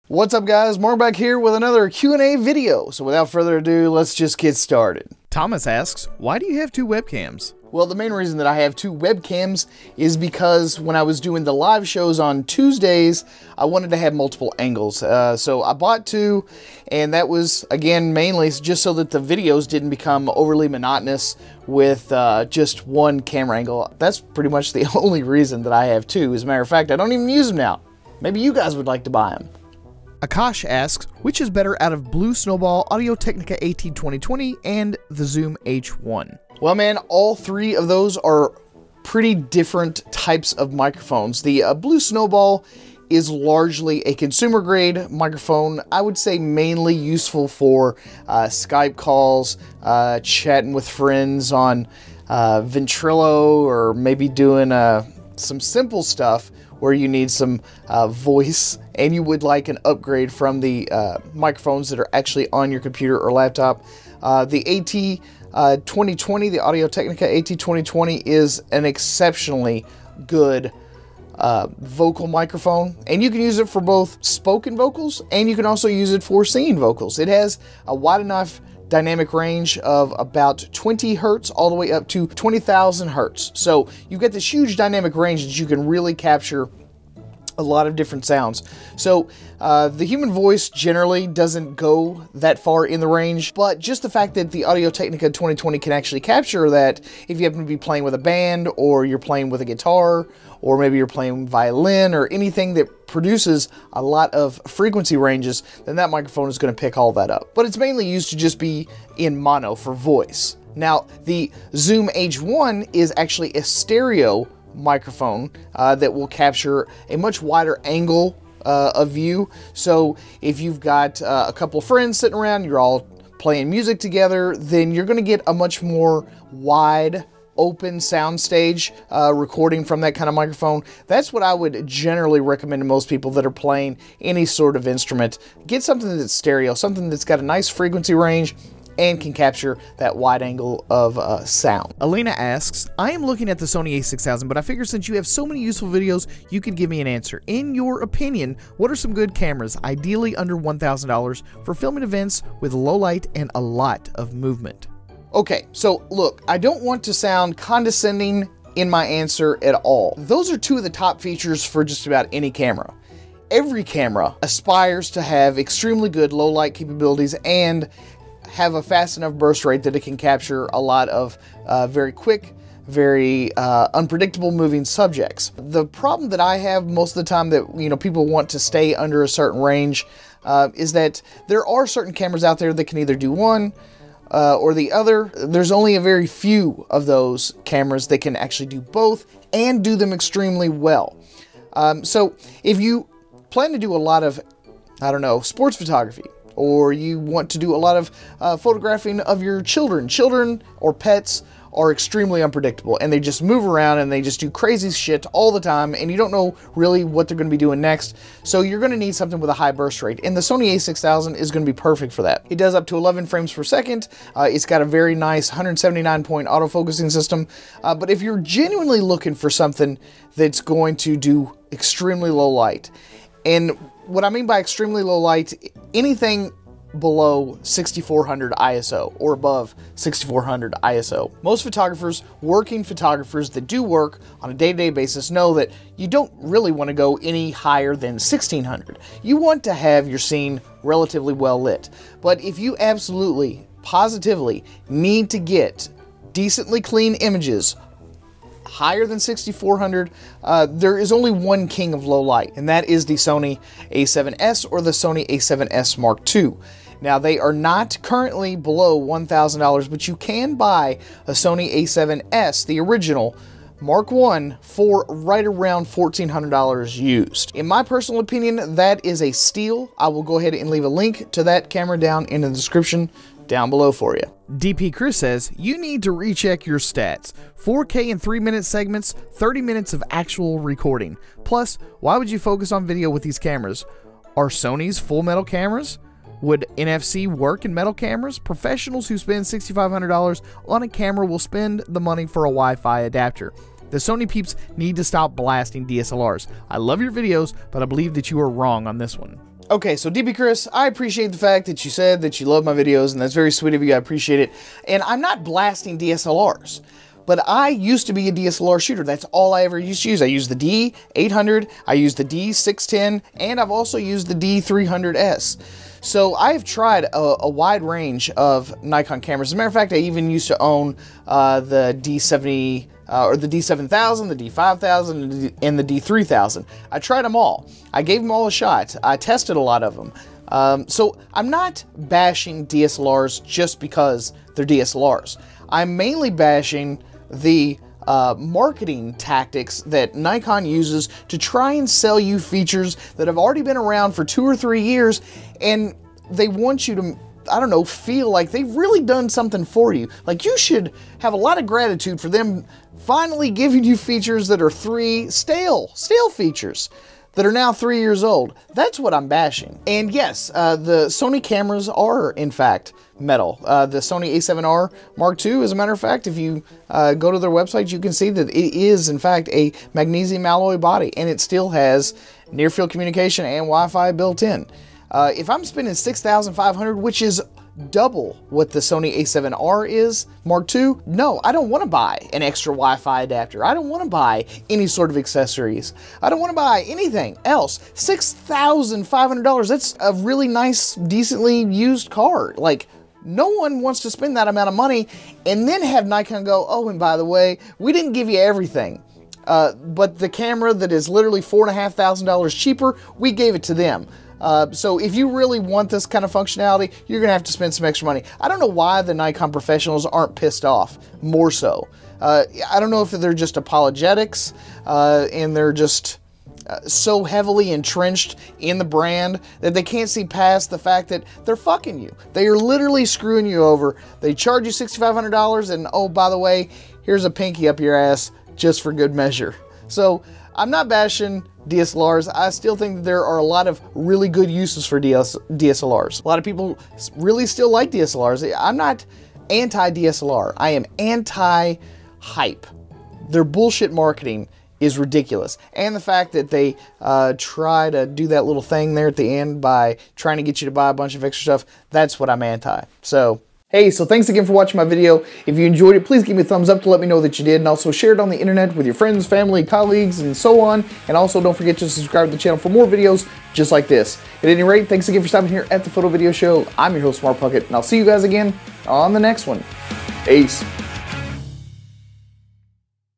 What's up, guys? Mark back here with another Q&A video. So without further ado, let's just get started. Thomas asks, why do you have two webcams? Well, the main reason that I have two webcams is because when I was doing the live shows on Tuesdays, I wanted to have multiple angles. So I bought two, and that was, again, mainly just so that the videos didn't become overly monotonous with just one camera angle. That's pretty much the only reason that I have two. As a matter of fact, I don't even use them now. Maybe you guys would like to buy them. Akash asks, which is better out of Blue Snowball, Audio-Technica AT2020, and the Zoom H1? Well, man, all three of those are pretty different types of microphones. The Blue Snowball is largely a consumer-grade microphone. I would say mainly useful for Skype calls, chatting with friends on Ventrilo, or maybe doing some simple stuff where you need some voice and you would like an upgrade from the microphones that are actually on your computer or laptop. The AT2020, the Audio-Technica AT2020, is an exceptionally good vocal microphone, and you can use it for both spoken vocals and you can also use it for singing vocals. It has a wide enough dynamic range of about 20 hertz all the way up to 20,000 hertz. So you've got this huge dynamic range that you can really capture a lot of different sounds. So the human voice generally doesn't go that far in the range, but just the fact that the Audio-Technica 2020 can actually capture that, if you happen to be playing with a band, or you're playing with a guitar, or maybe you're playing violin, or anything that produces a lot of frequency ranges, then that microphone is going to pick all that up. But it's mainly used to just be in mono for voice. Now, the Zoom H1 is actually a stereo microphone that will capture a much wider angle of view. So if you've got a couple of friends sitting around, you're all playing music together, then you're going to get a much more wide open soundstage recording from that kind of microphone. That's what I would generally recommend to most people that are playing any sort of instrument. Get something that's stereo, something that's got a nice frequency range and can capture that wide angle of sound. Elena asks, I am looking at the Sony a6000, but I figure since you have so many useful videos, you could give me an answer. In your opinion, what are some good cameras, ideally under $1,000, for filming events with low light and a lot of movement? Okay, so look, I don't want to sound condescending in my answer at all. Those are two of the top features for just about any camera. Every camera aspires to have extremely good low light capabilities and have a fast enough burst rate that it can capture a lot of very quick, very unpredictable moving subjects. The problem that I have most of the time that people want to stay under a certain range is that there are certain cameras out there that can either do one or the other. There's only a very few of those cameras that can actually do both and do them extremely well. So if you plan to do a lot of, I don't know, sports photography, or you want to do a lot of photographing of your children. Children or pets are extremely unpredictable, and they just move around and they just do crazy shit all the time, and you don't know really what they're going to be doing next. So you're going to need something with a high burst rate, and the Sony a6000 is going to be perfect for that. It does up to 11 frames per second. It's got a very nice 179-point autofocusing system, but if you're genuinely looking for something that's going to do extremely low light, and what I mean by extremely low light, anything below 6400 ISO or above 6400 ISO. Most photographers, working photographers that do work on a day-to-day basis, know that you don't really want to go any higher than 1600. You want to have your scene relatively well lit. But if you absolutely, positively need to get decently clean images higher than 6400, there is only one king of low light, and that is the Sony a7S or the Sony a7S Mark II. Now, they are not currently below $1,000, but you can buy a Sony a7S, the original Mark I, for right around $1,400 used. In my personal opinion, that is a steal. I will go ahead and leave a link to that camera down in the description down below for you. DP Chris says, you need to recheck your stats. 4K in 3-minute segments, 30 minutes of actual recording. Plus, why would you focus on video with these cameras? Are Sony's full metal cameras? Would NFC work in metal cameras? Professionals who spend $6,500 on a camera will spend the money for a Wi-Fi adapter. The Sony peeps need to stop blasting DSLRs. I love your videos, but I believe that you are wrong on this one. Okay, so DB Chris, I appreciate the fact that you said that you love my videos, and that's very sweet of you. I appreciate it. And I'm not blasting DSLRs, but I used to be a DSLR shooter. That's all I ever used to use. I used the D800, I used the D610, and I've also used the D300S. So I've tried a wide range of Nikon cameras. As a matter of fact, I even used to own the D70, or the D7000, the D5000, and the D3000. I tried them all. I gave them all a shot. I tested a lot of them. So I'm not bashing DSLRs just because they're DSLRs. I'm mainly bashing the marketing tactics that Nikon uses to try and sell you features that have already been around for 2 or 3 years, and they want you to, I don't know, feel like they've really done something for you. Like, you should have a lot of gratitude for them finally giving you features that are stale features that are now 3 years old. That's what I'm bashing. And yes, the Sony cameras are, in fact, metal. The Sony a7R Mark II, as a matter of fact, if you go to their website, you can see that it is, in fact, a magnesium alloy body, and it still has near-field communication and Wi-Fi built in. If I'm spending $6,500, which is double what the Sony a7R is, Mark II, no, I don't want to buy an extra Wi-Fi adapter. I don't want to buy any sort of accessories. I don't want to buy anything else. $6,500, that's a really nice, decently used car. Like, no one wants to spend that amount of money and then have Nikon go, oh, and by the way, we didn't give you everything. But the camera that is literally $4,500 cheaper, we gave it to them. So if you really want this kind of functionality, you're going to have to spend some extra money. I don't know why the Nikon professionals aren't pissed off more so. I don't know if they're just apologetics and they're just so heavily entrenched in the brand that they can't see past the fact that they're fucking you. They are literally screwing you over. They charge you $6,500 and, oh, by the way, here's a pinky up your ass just for good measure. So I'm not bashing DSLRs. I still think that there are a lot of really good uses for DSLRs. A lot of people really still like DSLRs. I'm not anti-DSLR. I am anti-hype. Their bullshit marketing is ridiculous. And the fact that they try to do that little thing there at the end by trying to get you to buy a bunch of extra stuff, that's what I'm anti. So, hey, so thanks again for watching my video. If you enjoyed it, please give me a thumbs up to let me know that you did, and also share it on the internet with your friends, family, colleagues, and so on. And also don't forget to subscribe to the channel for more videos just like this. At any rate, thanks again for stopping here at the Photo Video Show. I'm your host, Smart Puckett, and I'll see you guys again on the next one. Peace.